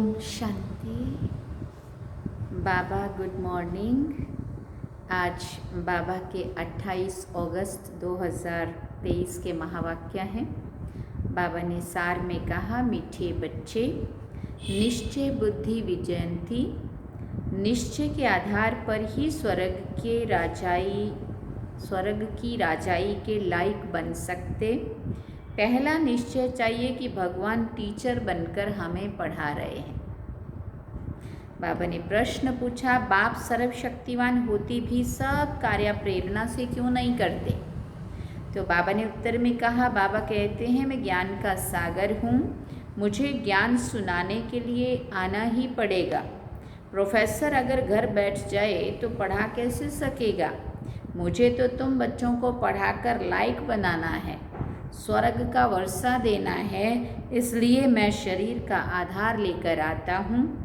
ओम शांति। बाबा good morning. आज बाबा के 28 अगस्त 2023 के महावाक्य हैं। बाबा ने सार में कहा, मीठे बच्चे, निश्चय बुद्धि विजयंती। निश्चय के आधार पर ही स्वर्ग की राजाई के लायक बन सकते। पहला निश्चय चाहिए कि भगवान टीचर बनकर हमें पढ़ा रहे हैं। बाबा ने प्रश्न पूछा, बाप सर्वशक्तिवान होते भी सब कार्य प्रेरणा से क्यों नहीं करते? तो बाबा ने उत्तर में कहा, बाबा कहते हैं, मैं ज्ञान का सागर हूँ, मुझे ज्ञान सुनाने के लिए आना ही पड़ेगा। प्रोफेसर अगर घर बैठ जाए तो पढ़ा कैसे सकेगा? मुझे तो तुम बच्चों को पढ़ाकर लायक बनाना है, स्वर्ग का वर्षा देना है, इसलिए मैं शरीर का आधार लेकर आता हूँ।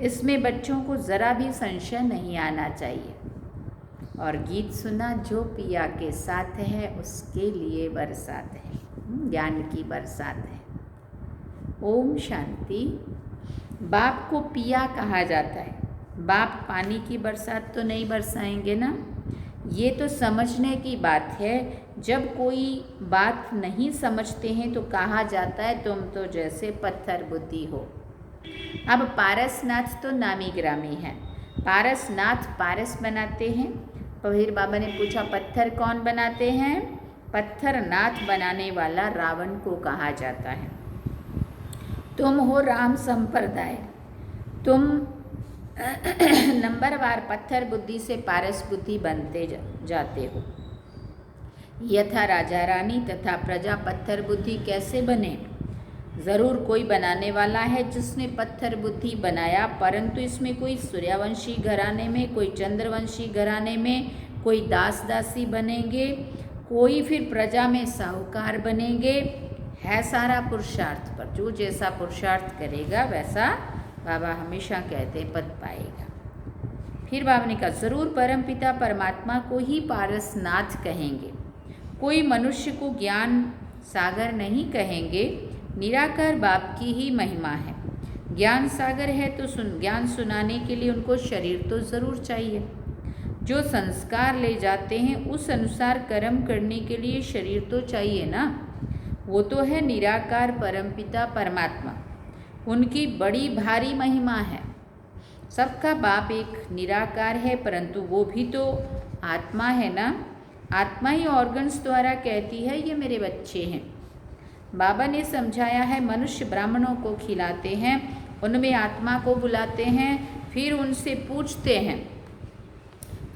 इसमें बच्चों को ज़रा भी संशय नहीं आना चाहिए। और गीत सुना, जो पिया के साथ है उसके लिए बरसात है, ज्ञान की बरसात है। ओम शांति। बाप को पिया कहा जाता है। बाप पानी की बरसात तो नहीं बरसाएंगे ना। ये तो समझने की बात है। जब कोई बात नहीं समझते हैं तो कहा जाता है, तुम तो जैसे पत्थर बुद्धि हो। अब पारसनाथ तो नामी ग्रामी है। पारसनाथ पारस बनाते हैं। फिर बाबा ने पूछा, पत्थर कौन बनाते हैं? पत्थर नाथ बनाने वाला रावण को कहा जाता है। तुम हो राम संप्रदाय। तुम नंबरवार पत्थर बुद्धि से पारस बुद्धि बनते जाते हो। यथा राजा रानी तथा प्रजा पत्थर बुद्धि कैसे बने? ज़रूर कोई बनाने वाला है जिसने पत्थर बुद्धि बनाया, परंतु इसमें कोई सूर्यवंशी घराने में, कोई चंद्रवंशी घराने में, कोई दास दासी बनेंगे, कोई फिर प्रजा में साहूकार बनेंगे। है सारा पुरुषार्थ पर। जो जैसा पुरुषार्थ करेगा वैसा बाबा हमेशा कहते हैं पद पाएगा। फिर बाबा ने कहा, ज़रूर परमपिता परमात्मा को ही पारसनाथ कहेंगे। कोई मनुष्य को ज्ञान सागर नहीं कहेंगे। निराकार बाप की ही महिमा है। ज्ञान सागर है तो ज्ञान सुनाने के लिए उनको शरीर तो ज़रूर चाहिए। जो संस्कार ले जाते हैं उस अनुसार कर्म करने के लिए शरीर तो चाहिए ना। वो तो है निराकार परमपिता परमात्मा। उनकी बड़ी भारी महिमा है। सबका बाप एक निराकार है, परंतु वो भी तो आत्मा है ना। आत्मा ही ऑर्गन्स द्वारा कहती है, ये मेरे बच्चे हैं। बाबा ने समझाया है, मनुष्य ब्राह्मणों को खिलाते हैं, उनमें आत्मा को बुलाते हैं, फिर उनसे पूछते हैं।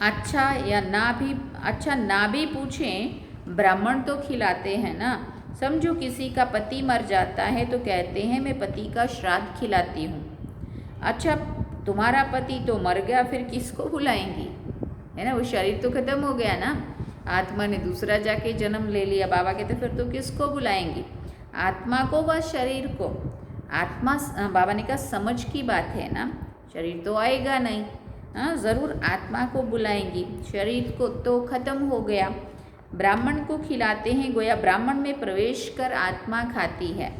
अच्छा ना भी पूछें, ब्राह्मण तो खिलाते हैं ना। समझो किसी का पति मर जाता है तो कहते हैं, मैं पति का श्राद्ध खिलाती हूँ। अच्छा, तुम्हारा पति तो मर गया, फिर किसको बुलाएंगी? है ना, वो शरीर तो खत्म हो गया ना। आत्मा ने दूसरा जाके जन्म ले लिया। बाबा कहते फिर तो किसको बुलाएंगी? आत्मा को व शरीर को। आत्मा, बाबा ने कहा, समझ की बात है ना। शरीर तो आएगा नहीं। हाँ, ज़रूर आत्मा को बुलाएंगी। शरीर को तो खत्म हो गया। ब्राह्मण को खिलाते हैं, गोया ब्राह्मण में प्रवेश कर आत्मा खाती है।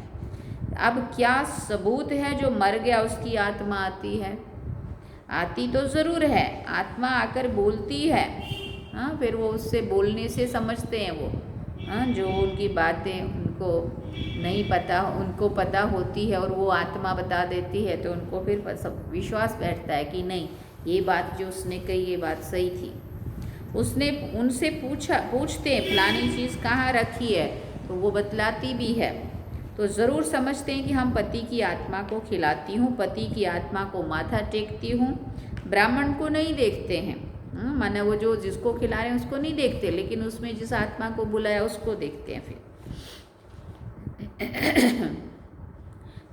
अब क्या सबूत है जो मर गया उसकी आत्मा आती है? आती तो ज़रूर है। आत्मा आकर बोलती है। हाँ, फिर वो उससे बोलने से समझते हैं वो। हाँ, जो उनकी बातें उनको नहीं पता, उनको पता होती है और वो आत्मा बता देती है, तो उनको फिर सब विश्वास बैठता है कि नहीं, ये बात जो उसने कही ये बात सही थी। उसने उनसे पूछते हैं, फलानी चीज़ कहाँ रखी है, तो वो बतलाती भी है। तो ज़रूर समझते हैं कि हम पति की आत्मा को खिलाती हूँ, पति की आत्मा को माथा टेकती हूँ। ब्राह्मण को नहीं देखते हैं, माने वो जो जिसको खिला रहे हैं उसको नहीं देखते, लेकिन उसमें जिस आत्मा को बुलाया उसको देखते हैं। फिर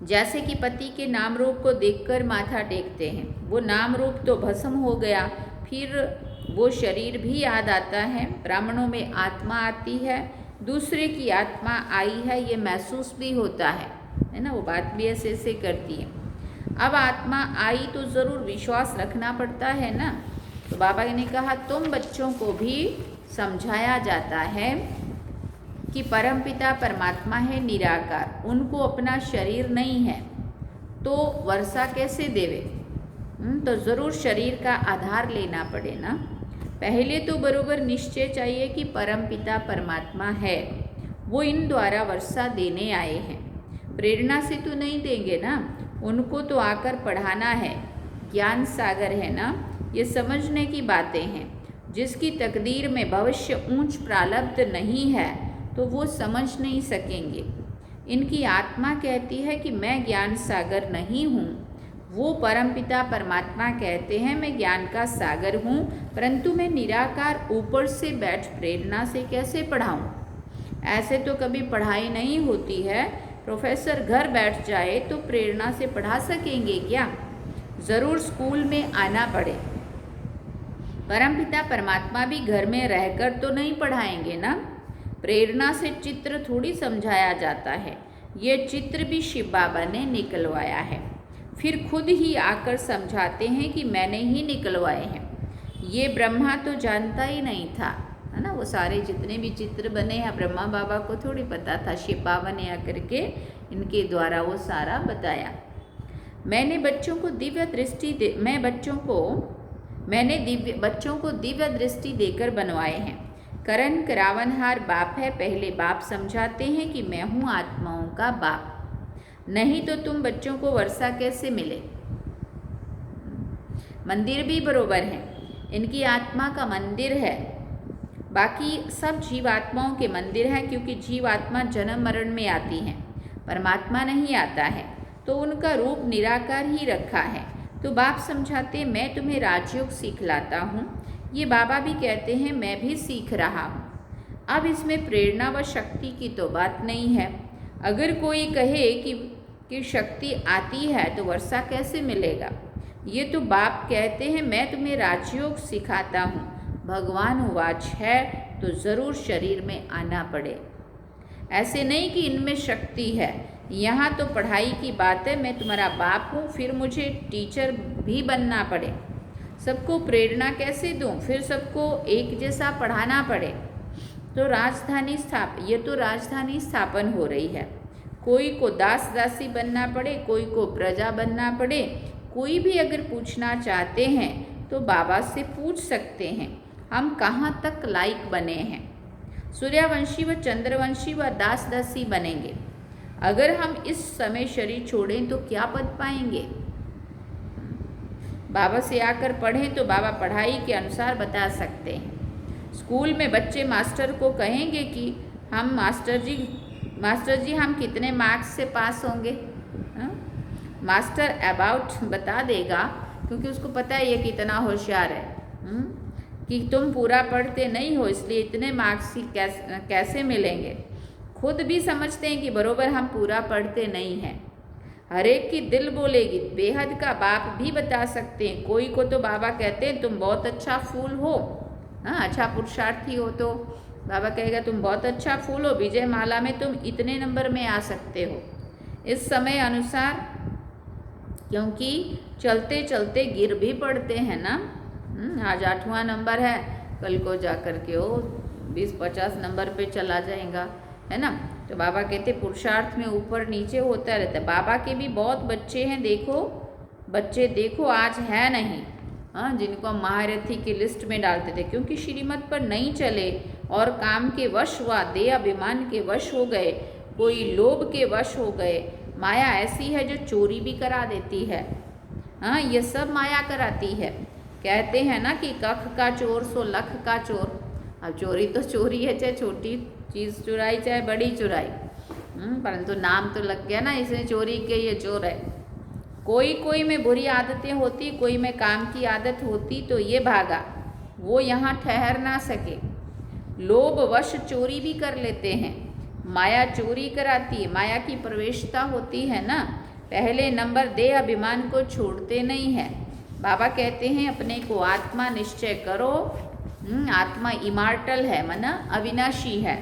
जैसे कि पति के नाम रूप को देखकर माथा टेकते हैं। वो नाम रूप तो भस्म हो गया, फिर वो शरीर भी याद आता है। ब्राह्मणों में आत्मा आती है, दूसरे की आत्मा आई है, ये महसूस भी होता है ना। वो बात भी ऐसे ऐसे करती है। अब आत्मा आई तो ज़रूर विश्वास रखना पड़ता है ना। तो बाबा ने कहा, तुम बच्चों को भी समझाया जाता है कि परमपिता परमात्मा है निराकार, उनको अपना शरीर नहीं है। तो वर्षा कैसे देवे? तो ज़रूर शरीर का आधार लेना पड़े ना। पहले तो बरोबर निश्चय चाहिए कि परमपिता परमात्मा है, वो इन द्वारा वर्षा देने आए हैं। प्रेरणा से तो नहीं देंगे ना, उनको तो आकर पढ़ाना है। ज्ञान सागर है ना, ये समझने की बातें हैं। जिसकी तकदीर में भविष्य ऊंच प्रारब्ध नहीं है तो वो समझ नहीं सकेंगे। इनकी आत्मा कहती है कि मैं ज्ञान सागर नहीं हूँ, वो परमपिता परमात्मा कहते हैं मैं ज्ञान का सागर हूँ, परंतु मैं निराकार ऊपर से बैठ प्रेरणा से कैसे पढ़ाऊँ? ऐसे तो कभी पढ़ाई नहीं होती है। प्रोफेसर घर बैठ जाए तो प्रेरणा से पढ़ा सकेंगे क्या? ज़रूर स्कूल में आना पड़े। परमपिता परमात्मा भी घर में रहकर तो नहीं पढ़ाएंगे ना। प्रेरणा से चित्र थोड़ी समझाया जाता है, ये चित्र भी शिव बाबा ने निकलवाया है। फिर खुद ही आकर समझाते हैं कि मैंने ही निकलवाए हैं। ये ब्रह्मा तो जानता ही नहीं था, है ना। वो सारे जितने भी चित्र बने हैं ब्रह्मा बाबा को थोड़ी पता था, शिव बाबा ने आकर के इनके द्वारा वो सारा बताया। मैंने बच्चों को दिव्य दृष्टि देकर बनवाए हैं। करण करावनहार बाप है, पहले बाप समझाते हैं कि मैं हूँ आत्माओं का बाप, नहीं तो तुम बच्चों को वर्षा कैसे मिले? मंदिर भी बरोबर है, इनकी आत्मा का मंदिर है, बाकी सब जीवात्माओं के मंदिर हैं, क्योंकि जीवात्मा जन्म मरण में आती हैं, परमात्मा नहीं आता है, तो उनका रूप निराकार ही रखा है। तो बाप समझाते मैं तुम्हें राजयोग सिखलाता हूँ। ये बाबा भी कहते हैं मैं भी सीख रहा हूँ। अब इसमें प्रेरणा व शक्ति की तो बात नहीं है। अगर कोई कहे कि शक्ति आती है तो वर्षा कैसे मिलेगा? ये तो बाप कहते हैं मैं तुम्हें राजयोग सिखाता हूँ। भगवान उवाच है तो ज़रूर शरीर में आना पड़े। ऐसे नहीं कि इनमें शक्ति है, यहाँ तो पढ़ाई की बात है। मैं तुम्हारा बाप हूँ, फिर मुझे टीचर भी बनना पड़े। सबको प्रेरणा कैसे दूँ? फिर सबको एक जैसा पढ़ाना पड़े। तो ये तो राजधानी स्थापन हो रही है। कोई को दास दासी बनना पड़े, कोई को प्रजा बनना पड़े। कोई भी अगर पूछना चाहते हैं तो बाबा से पूछ सकते हैं हम कहाँ तक लायक बने हैं। सूर्यवंशी व चंद्रवंशी व दास दासी बनेंगे। अगर हम इस समय शरीर छोड़ें तो क्या पद पाएंगे? बाबा से आकर पढ़ें तो बाबा पढ़ाई के अनुसार बता सकते हैं। स्कूल में बच्चे मास्टर को कहेंगे कि हम मास्टर जी हम कितने मार्क्स से पास होंगे? मास्टर अबाउट बता देगा, क्योंकि उसको पता है ये कितना होशियार है। कि तुम पूरा पढ़ते नहीं हो, इसलिए इतने मार्क्स ही कैसे मिलेंगे। खुद भी समझते हैं कि बरोबर हम पूरा पढ़ते नहीं हैं। हर एक की दिल बोलेगी। बेहद का बाप भी बता सकते हैं। कोई को तो बाबा कहते हैं तुम बहुत अच्छा फूल हो, हाँ अच्छा पुरुषार्थी हो, तो बाबा कहेगा तुम बहुत अच्छा फूल हो, विजय माला में तुम इतने नंबर में आ सकते हो। इस समय अनुसार, क्योंकि चलते चलते गिर भी पड़ते हैं ना। आज 8वां नंबर है, कल को जा कर के वो 20-50 नंबर पे चला जाएगा, है ना। तो बाबा कहते पुरुषार्थ में ऊपर नीचे होता रहता है। बाबा के भी बहुत बच्चे हैं, बच्चे देखो आज है नहीं, हाँ, जिनको हम महारथी की लिस्ट में डालते थे, क्योंकि श्रीमत पर नहीं चले और काम के वश हुआ, देह अभिमान के वश हो गए, कोई लोभ के वश हो गए। माया ऐसी है जो चोरी भी करा देती है, हाँ, ये सब माया कराती है। कहते हैं ना कि कख का चोर सो लख का चोर। अब चोरी तो चोरी है, चाहे छोटी चीज़ चुराई चाहे बड़ी चुराई, परंतु नाम तो लग गया ना, इसने चोरी के ये चोर है। कोई में बुरी आदतें होती, कोई में काम की आदत होती, तो ये भागा, वो यहाँ ठहर ना सके। लोभ वश चोरी भी कर लेते हैं, माया चोरी कराती है, माया की प्रवेशता होती है ना। पहले नंबर देह अभिमान को छोड़ते नहीं है। बाबा कहते हैं अपने को आत्मा निश्चय करो। आत्मा इमार्टल है, मना अविनाशी है,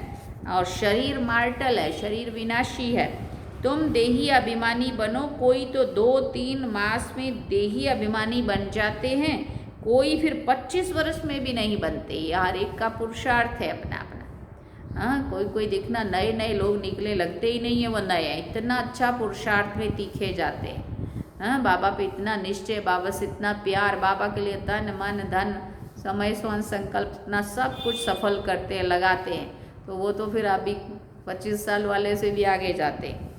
और शरीर मार्टल है, शरीर विनाशी है। तुम देही अभिमानी बनो। कोई तो 2-3 मास में देही अभिमानी बन जाते हैं, कोई फिर 25 वर्ष में भी नहीं बनते। ये हर एक का पुरुषार्थ है अपना अपना। हाँ, कोई दिखना, नए लोग निकले लगते ही नहीं है वो नए, इतना अच्छा पुरुषार्थ में तीखे जाते हैं। हाँ, बाबा पे इतना निश्चय, बाबा से इतना प्यार, बाबा के लिए तन मन धन समय स्वयं संकल्प इतना सब कुछ सफल करते हैं, लगाते हैं, तो वो तो फिर अभी 25 साल वाले से भी आगे जाते हैं।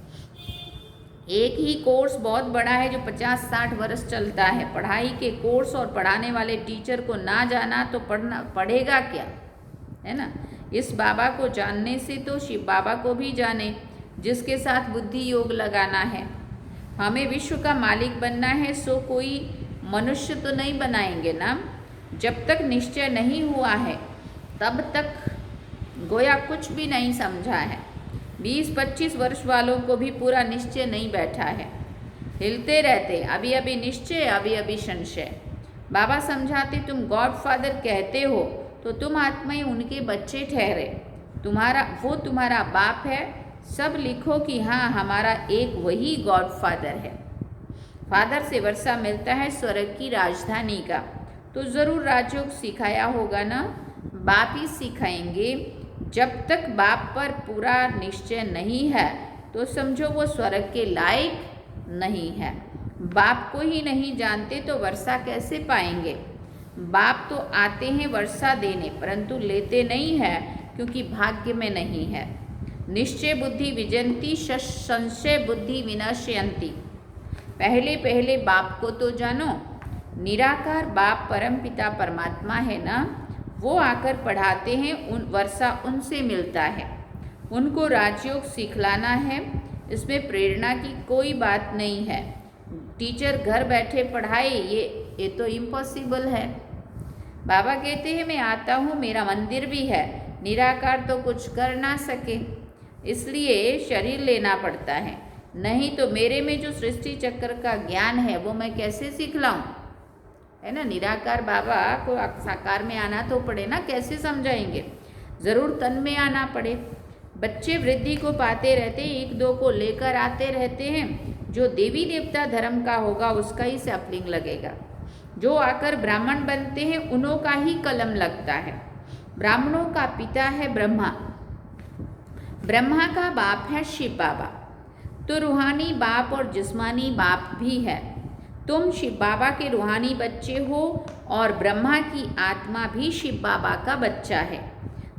एक ही कोर्स बहुत बड़ा है जो 50-60 वर्ष चलता है। पढ़ाई के कोर्स और पढ़ाने वाले टीचर को ना जाना तो पढ़ेगा क्या, है ना। इस बाबा को जानने से तो शिव बाबा को भी जाने, जिसके साथ बुद्धि योग लगाना है। हमें विश्व का मालिक बनना है, सो कोई मनुष्य तो नहीं बनाएंगे ना। जब तक निश्चय नहीं हुआ है तब तक गोया कुछ भी नहीं समझा है। 20-25 वर्ष वालों को भी पूरा निश्चय नहीं बैठा है, हिलते रहते, अभी अभी निश्चय, अभी अभी संशय। बाबा समझाते, तुम गॉड फादर कहते हो तो तुम आत्माएं उनके बच्चे ठहरे, वो तुम्हारा बाप है। सब लिखो कि हाँ, हमारा एक वही गॉड फादर है। फादर से वर्षा मिलता है स्वर्ग की राजधानी का, तो ज़रूर राजयोग सिखाया होगा ना, बाप ही सिखाएंगे। जब तक बाप पर पूरा निश्चय नहीं है तो समझो वो स्वर्ग के लायक नहीं है। बाप को ही नहीं जानते तो वर्षा कैसे पाएंगे। बाप तो आते हैं वर्षा देने, परंतु लेते नहीं है, क्योंकि भाग्य में नहीं है। निश्चय बुद्धि विजयंती, संशय बुद्धि विनश्यंती। पहले पहले बाप को तो जानो। निराकार बाप परम पिता परमात्मा है ना, वो आकर पढ़ाते हैं, वर्षा उनसे मिलता है। उनको राजयोग सिखलाना है, इसमें प्रेरणा की कोई बात नहीं है। टीचर घर बैठे पढ़ाए, ये तो इम्पॉसिबल है। बाबा कहते हैं, मैं आता हूँ, मेरा मंदिर भी है, निराकार तो कुछ कर ना सके, इसलिए शरीर लेना पड़ता है। नहीं तो मेरे में जो सृष्टि चक्र का ज्ञान है वो मैं कैसे सिखलाऊं, है ना। निराकार बाबा को साकार में आना तो पड़े ना, कैसे समझाएंगे, ज़रूर तन में आना पड़े। बच्चे वृद्धि को पाते रहते, एक दो को लेकर आते रहते हैं। जो देवी देवता धर्म का होगा उसका ही सैपलिंग लगेगा। जो आकर ब्राह्मण बनते हैं उन्हों का ही कलम लगता है। ब्राह्मणों का पिता है ब्रह्मा, ब्रह्मा का बाप है शिव बाबा, तो रूहानी बाप और जिस्मानी बाप भी है। तुम शिव बाबा के रूहानी बच्चे हो और ब्रह्मा की आत्मा भी शिव बाबा का बच्चा है।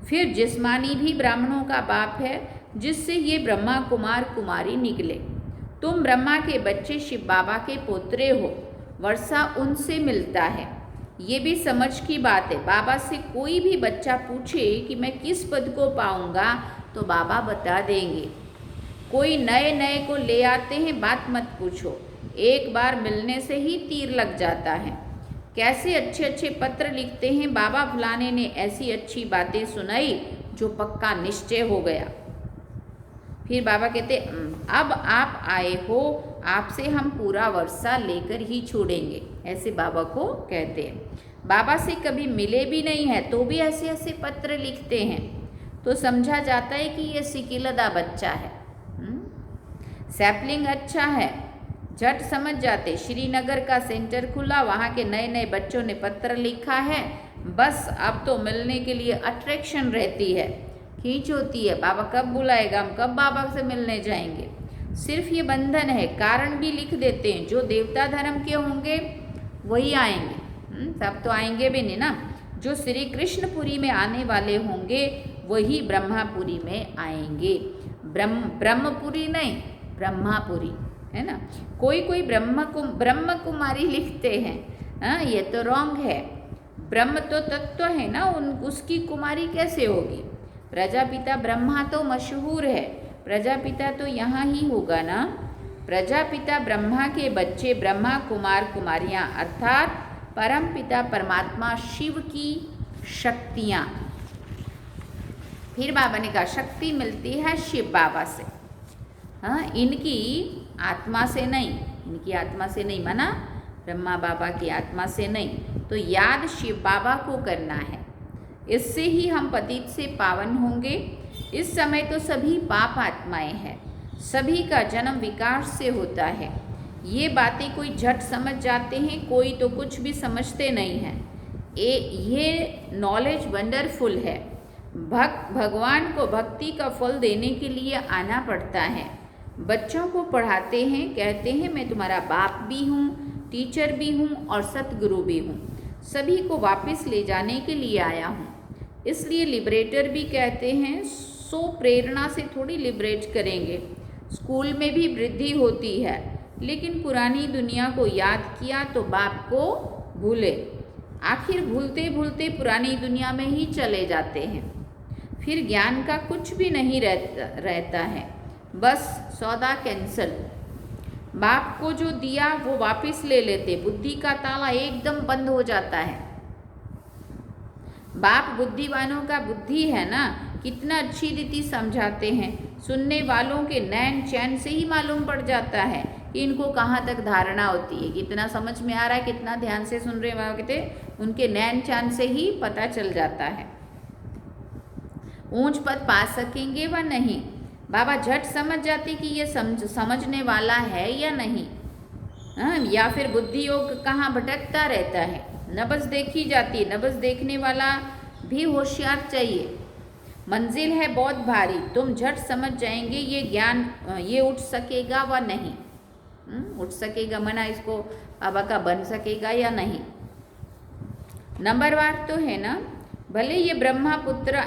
फिर जिस्मानी भी ब्राह्मणों का बाप है, जिससे ये ब्रह्मा कुमार कुमारी निकले। तुम ब्रह्मा के बच्चे शिव बाबा के पोतरे हो, वर्षा उनसे मिलता है। ये भी समझ की बात है। बाबा से कोई भी बच्चा पूछे कि मैं किस पद को पाऊंगा तो बाबा बता देंगे। कोई नए नए को ले आते हैं, बात मत पूछो, एक बार मिलने से ही तीर लग जाता है। कैसे अच्छे अच्छे पत्र लिखते हैं, बाबा फलाने ने ऐसी अच्छी बातें सुनाई जो पक्का निश्चय हो गया। फिर बाबा कहते, अब आप आए हो, आपसे हम पूरा वर्षा लेकर ही छोड़ेंगे, ऐसे बाबा को कहते हैं। बाबा से कभी मिले भी नहीं है तो भी ऐसे ऐसे पत्र लिखते हैं, तो समझा जाता है कि ये सिकिलदा बच्चा है। सैपलिंग अच्छा है, झट समझ जाते। श्रीनगर का सेंटर खुला, वहाँ के नए नए बच्चों ने पत्र लिखा है, बस अब तो मिलने के लिए अट्रैक्शन रहती है, खींच होती है, बाबा कब बुलाएगा, हम कब बाबा से मिलने जाएंगे। सिर्फ ये बंधन है, कारण भी लिख देते हैं, जो देवता धर्म के होंगे वही आएंगे, सब तो आएंगे भी नहीं ना। जो श्री कृष्णपुरी में आने वाले होंगे वही ब्रह्मापुरी में आएंगे। ब्रह्मपुरी नहीं, ब्रह्मापुरी, है ना। कोई कोई ब्रह्म कुमारी लिखते हैं, हाँ, ये तो रॉन्ग है। ब्रह्म तो तत्व है ना, उसकी कुमारी कैसे होगी। प्रजापिता ब्रह्मा तो मशहूर है, प्रजापिता तो यहाँ ही होगा ना। प्रजापिता ब्रह्मा के बच्चे ब्रह्मा कुमार कुमारियाँ, अर्थात परम पिता परमात्मा शिव की शक्तियाँ। फिर बाबा ने कहा शक्ति मिलती है शिव बाबा से, हाँ, इनकी आत्मा से नहीं, इनकी आत्मा से नहीं, माना ब्रह्मा बाबा की आत्मा से नहीं। तो याद शिव बाबा को करना है, इससे ही हम पतित से पावन होंगे। इस समय तो सभी पाप आत्माएं हैं, सभी का जन्म विकार से होता है। ये बातें कोई झट समझ जाते हैं, कोई तो कुछ भी समझते नहीं हैं। ये नॉलेज वंडरफुल है। भगवान को भक्ति का फल देने के लिए आना पड़ता है। बच्चों को पढ़ाते हैं, कहते हैं मैं तुम्हारा बाप भी हूँ, टीचर भी हूँ और सतगुरु भी हूँ। सभी को वापस ले जाने के लिए आया हूँ। इसलिए लिबरेटर भी कहते हैं। सो प्रेरणा से थोड़ी लिबरेट करेंगे। स्कूल में भी वृद्धि होती है, लेकिन पुरानी दुनिया को याद किया तो बाप को भूले। आखिर भूलते भूलते पुरानी दुनिया में ही चले जाते हैं। फिर ज्ञान का कुछ भी नहीं रहता है, बस सौदा कैंसल। बाप को जो दिया वो वापस ले लेते, बुद्धि का ताला एकदम बंद हो जाता है। बाप बुद्धिवानों का बुद्धि है ना, कितना अच्छी रीति समझाते हैं। सुनने वालों के नैन चैन से ही मालूम पड़ जाता है कि इनको कहाँ तक धारणा होती है, कितना समझ में आ रहा है, कितना ध्यान से सुन रहे होते, उनके नैन चैन से ही पता चल जाता है। ऊंच पद पा सकेंगे व नहीं, बाबा झट समझ जाते कि ये समझने वाला है या नहीं। या फिर बुद्धि योग कहाँ भटकता रहता है। नब्ज देखी जाती है, नब्ज देखने वाला भी होशियार चाहिए। मंजिल है बहुत भारी, तुम झट समझ जाएंगे ये ज्ञान, ये उठ सकेगा व नहीं। उठ सकेगा मना इसको बाबा का बन सकेगा या नहीं। नंबरवार तो है ना, भले ये ब्रह्मपुत्र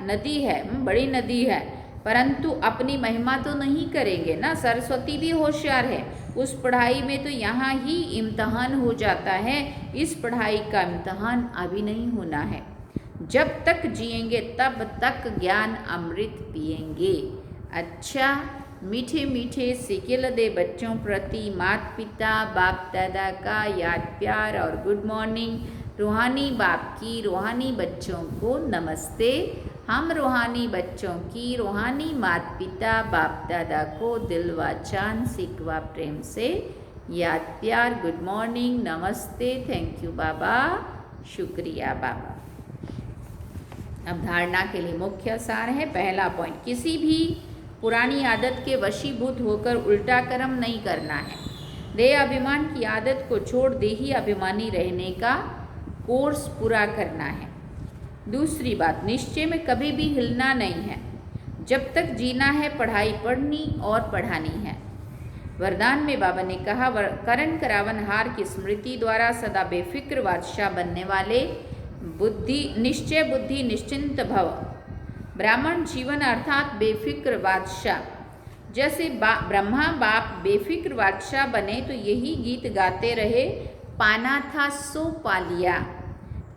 नदी है, बड़ी नदी है, परंतु अपनी महिमा तो नहीं करेंगे ना। सरस्वती भी होशियार है, उस पढ़ाई में तो यहाँ ही इम्तहान हो जाता है। इस पढ़ाई का इम्तहान अभी नहीं होना है। जब तक जिएंगे तब तक ज्ञान अमृत पिएंगे। अच्छा, मीठे मीठे सिकिल दे बच्चों प्रति माता पिता बाप दादा का याद प्यार और गुड मॉर्निंग। रूहानी बाप की रूहानी बच्चों को नमस्ते। हम रूहानी बच्चों की रूहानी माता पिता बाप दादा को दिल व जान सिकवा प्रेम से याद प्यार, गुड मॉर्निंग, नमस्ते, थैंक यू बाबा, शुक्रिया बाबा। अब धारणा के लिए मुख्य सार है। पहला पॉइंट, किसी भी पुरानी आदत के वशीभूत होकर उल्टा कर्म नहीं करना है। देह अभिमान की आदत को छोड़ देही अभिमानी रहने का कोर्स पूरा करना है। दूसरी बात, निश्चय में कभी भी हिलना नहीं है। जब तक जीना है पढ़ाई पढ़नी और पढ़ानी है। वरदान में बाबा ने कहा, करण करावन हार की स्मृति द्वारा सदा बेफिक्र बादशाह बनने वाले निश्चय बुद्धि निश्चिंत भव। ब्राह्मण जीवन अर्थात बेफिक्र बादशाह। जैसे ब्रह्मा बाप बेफिक्र बादशाह बने तो यही गीत गाते रहे, पाना था सो पा लिया,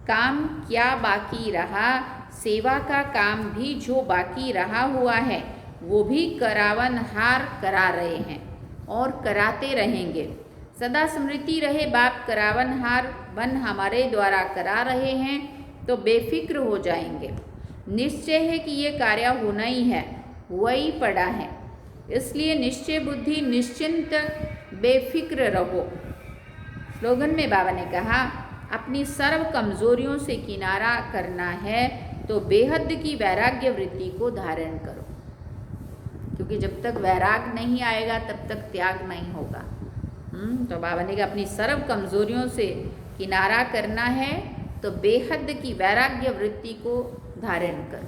काम क्या बाकी रहा। सेवा का काम भी जो बाकी रहा हुआ है वो भी करावन हार करा रहे हैं और कराते रहेंगे। सदा स्मृति रहे, बाप करावन हार बन हमारे द्वारा करा रहे हैं तो बेफिक्र हो जाएंगे। निश्चय है कि ये कार्य होना ही है, वही पड़ा है। इसलिए निश्चय बुद्धि निश्चिंत बेफिक्र रहो। स्लोगन में बाबा ने कहा, अपनी सर्व कमजोरियों से किनारा करना है तो बेहद की वैराग्य वृत्ति को धारण करो, क्योंकि जब तक वैराग नहीं आएगा तब तक त्याग नहीं होगा। तो बाबा ने कहा अपनी सर्व कमजोरियों से किनारा करना है तो बेहद की वैराग्य वृत्ति को धारण कर।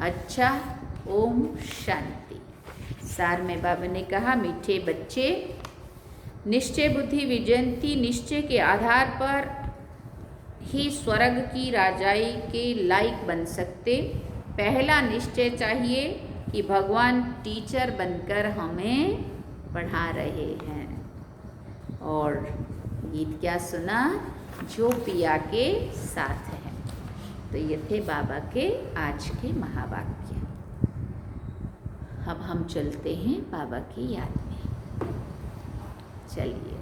अच्छा, ओम शांति। सार में बाबा ने कहा, मीठे बच्चे, निश्चय बुद्धि विजयंती निश्चय के आधार पर ही स्वर्ग की राजाई के लायक बन सकते। पहला निश्चय चाहिए कि भगवान टीचर बनकर हमें पढ़ा रहे हैं। और गीत क्या सुना, जो पिया के साथ है। तो ये थे बाबा के आज के महावाक्य। अब हम चलते हैं बाबा की याद में। चलिए।